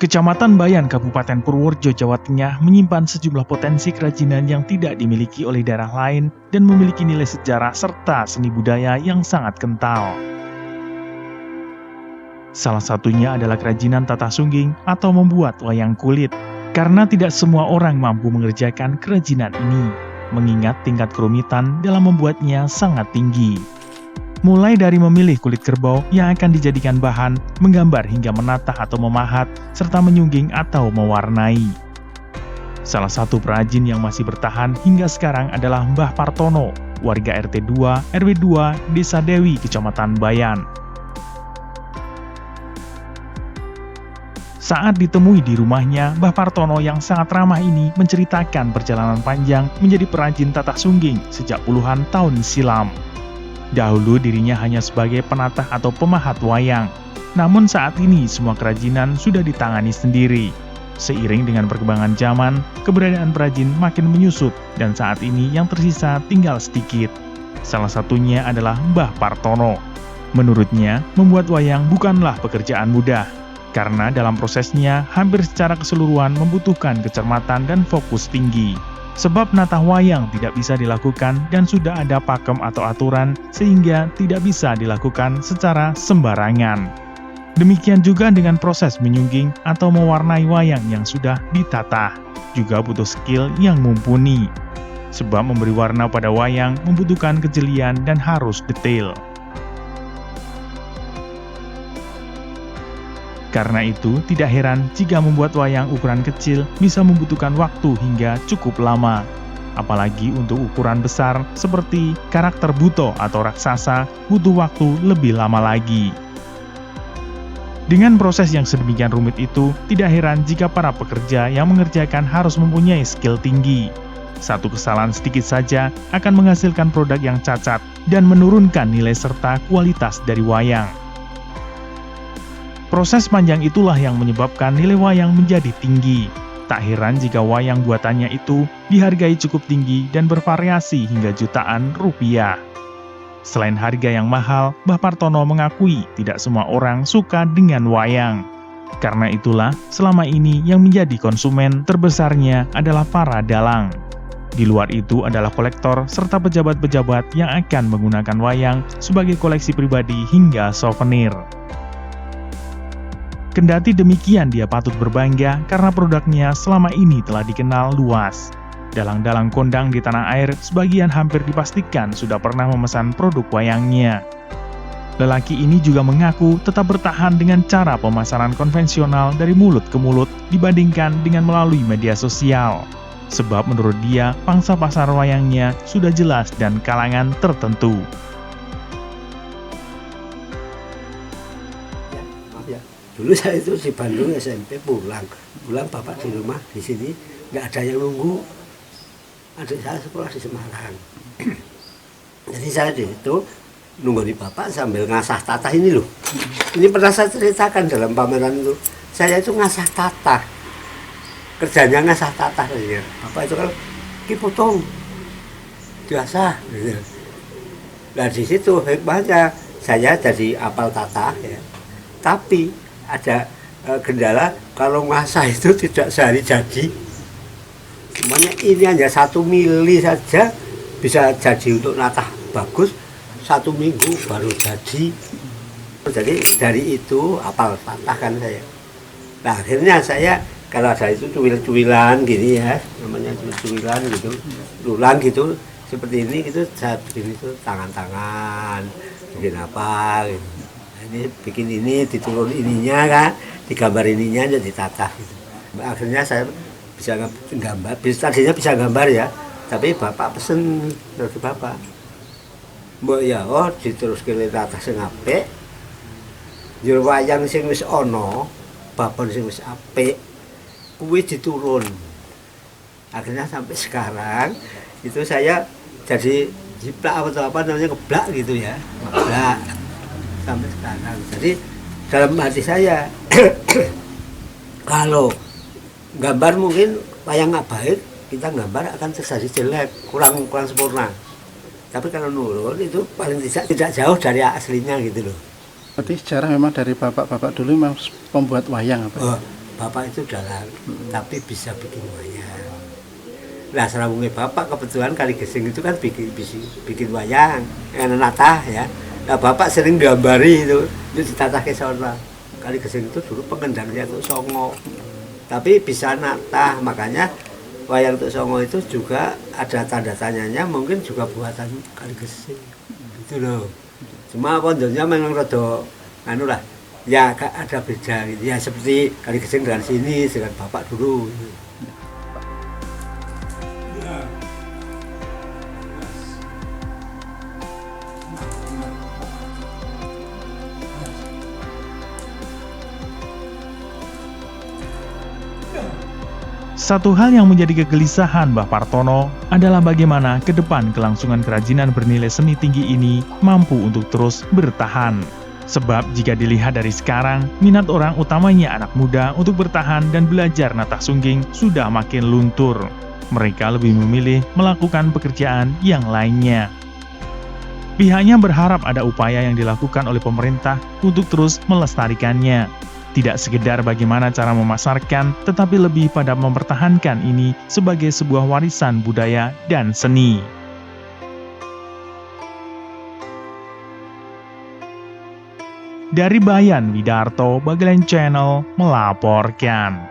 Kecamatan Bayan, Kabupaten Purworejo, Jawa Tengah menyimpan sejumlah potensi kerajinan yang tidak dimiliki oleh daerah lain dan memiliki nilai sejarah serta seni budaya yang sangat kental. Salah satunya adalah kerajinan tatah sungging atau membuat wayang kulit. Karena tidak semua orang mampu mengerjakan kerajinan ini, mengingat tingkat kerumitan dalam membuatnya sangat tinggi. Mulai dari memilih kulit kerbau yang akan dijadikan bahan, menggambar hingga menatah atau memahat, serta menyungging atau mewarnai. Salah satu perajin yang masih bertahan hingga sekarang adalah Mbah Partono, warga RT 2, RW 2, Desa Dewi, Kecamatan Bayan. Saat ditemui di rumahnya, Mbah Partono yang sangat ramah ini menceritakan perjalanan panjang menjadi perajin tatah sungging sejak puluhan tahun silam. Dahulu dirinya hanya sebagai penatah atau pemahat wayang, namun saat ini semua kerajinan sudah ditangani sendiri. Seiring dengan perkembangan zaman, keberadaan perajin makin menyusut dan saat ini yang tersisa tinggal sedikit. Salah satunya adalah Mbah Partono. Menurutnya, membuat wayang bukanlah pekerjaan mudah, karena dalam prosesnya hampir secara keseluruhan membutuhkan kecermatan dan fokus tinggi. Sebab natah wayang tidak bisa dilakukan dan sudah ada pakem atau aturan sehingga tidak bisa dilakukan secara sembarangan. Demikian juga dengan proses menyungging atau mewarnai wayang yang sudah ditatah. Juga butuh skill yang mumpuni. Sebab memberi warna pada wayang membutuhkan kejelian dan harus detail. Karena itu, tidak heran jika membuat wayang ukuran kecil bisa membutuhkan waktu hingga cukup lama. Apalagi untuk ukuran besar seperti karakter buto atau raksasa butuh waktu lebih lama lagi. Dengan proses yang sedemikian rumit itu, tidak heran jika para pekerja yang mengerjakan harus mempunyai skill tinggi. Satu kesalahan sedikit saja akan menghasilkan produk yang cacat dan menurunkan nilai serta kualitas dari wayang. Proses panjang itulah yang menyebabkan nilai wayang menjadi tinggi. Tak heran jika wayang buatannya itu dihargai cukup tinggi dan bervariasi hingga jutaan rupiah. Selain harga yang mahal, Mbah Partono mengakui tidak semua orang suka dengan wayang. Karena itulah, selama ini yang menjadi konsumen terbesarnya adalah para dalang. Di luar itu adalah kolektor serta pejabat-pejabat yang akan menggunakan wayang sebagai koleksi pribadi hingga souvenir. Kendati demikian, dia patut berbangga karena produknya selama ini telah dikenal luas. Dalang-dalang kondang di tanah air sebagian hampir dipastikan sudah pernah memesan produk wayangnya. Lelaki ini juga mengaku tetap bertahan dengan cara pemasaran konvensional dari mulut ke mulut dibandingkan dengan melalui media sosial. Sebab menurut dia, pangsa pasar wayangnya sudah jelas dan kalangan tertentu. Dulu saya itu di Bandung SMP pulang bapak di rumah di sini nggak ada yang nunggu, adik saya sekolah di Semarang. Jadi saya di situ nunggu di bapak sambil ngasah tatah ini loh. Ini pernah saya ceritakan dalam pameran itu. Saya itu ngasah tatah, kerjanya ngasah tatah ya. Bapak itu kalau potong biasa. Gitu. Nah di situ hikmahnya saya jadi apal tatah ya. Tapi ada kendala kalau ngasah itu tidak sehari jadi. Semuanya ini hanya 1 mili saja bisa jadi untuk natah bagus, 1 minggu baru jadi. Jadi dari itu apal tatah kan saya. Nah akhirnya saya kalau ada itu cuil-cuilan gini ya, namanya cuil-cuilan gitu, lulan gitu, seperti ini gitu, saya bikin itu tangan-tangan, bikin apa gitu. Ini bikin ini, diturun ininya kan, digambar ininya jadi ditata gitu. Akhirnya saya bisa gambar, tadinya bisa gambar ya, tapi bapak pesen dari bapak. Mbok ya, oh diteruskan tata sing apik. Jero wayang sing wis ana, babon sing wis apik, kuwi diturun. Akhirnya sampai sekarang itu saya jadi jiplak atau apa namanya ngeblak gitu ya, ngeblak. Sampai sekarang. Jadi dalam hati saya kalau gambar mungkin wayang nggak baik, kita gambar akan terjadi jelek, kurang sempurna. Tapi kalau nurun itu paling tidak jauh dari aslinya gitu loh. Berarti sejarah memang dari bapak-bapak dulu memang pembuat wayang apa? Oh, bapak itu dalang, tapi bisa bikin wayang. Nah, serawungnya bapak kebetulan Kali Gesing itu kan bikin wayang, natah ya. Nah, bapak sering digambari itu ditata ke sana. Kali Gesing itu dulu pengendangnya itu Songo, tapi bisa natah, makanya wayang Tuk Songo itu juga ada tanda tanyanya, mungkin juga buatan Kali Gesing, gitu loh. Cuma pondoknya memang rada anu lah, ya ada beda gitu. Ya seperti Kali Gesing dengan sini dengan bapak dulu. Satu hal yang menjadi kegelisahan Mbah Partono adalah bagaimana ke depan kelangsungan kerajinan bernilai seni tinggi ini mampu untuk terus bertahan. Sebab jika dilihat dari sekarang, minat orang utamanya anak muda untuk bertahan dan belajar natah sungging sudah makin luntur. Mereka lebih memilih melakukan pekerjaan yang lainnya. Pihaknya berharap ada upaya yang dilakukan oleh pemerintah untuk terus melestarikannya. Tidak sekedar bagaimana cara memasarkan, tetapi lebih pada mempertahankan ini sebagai sebuah warisan budaya dan seni. Dari Bayan Widarto, Bagelen Channel melaporkan.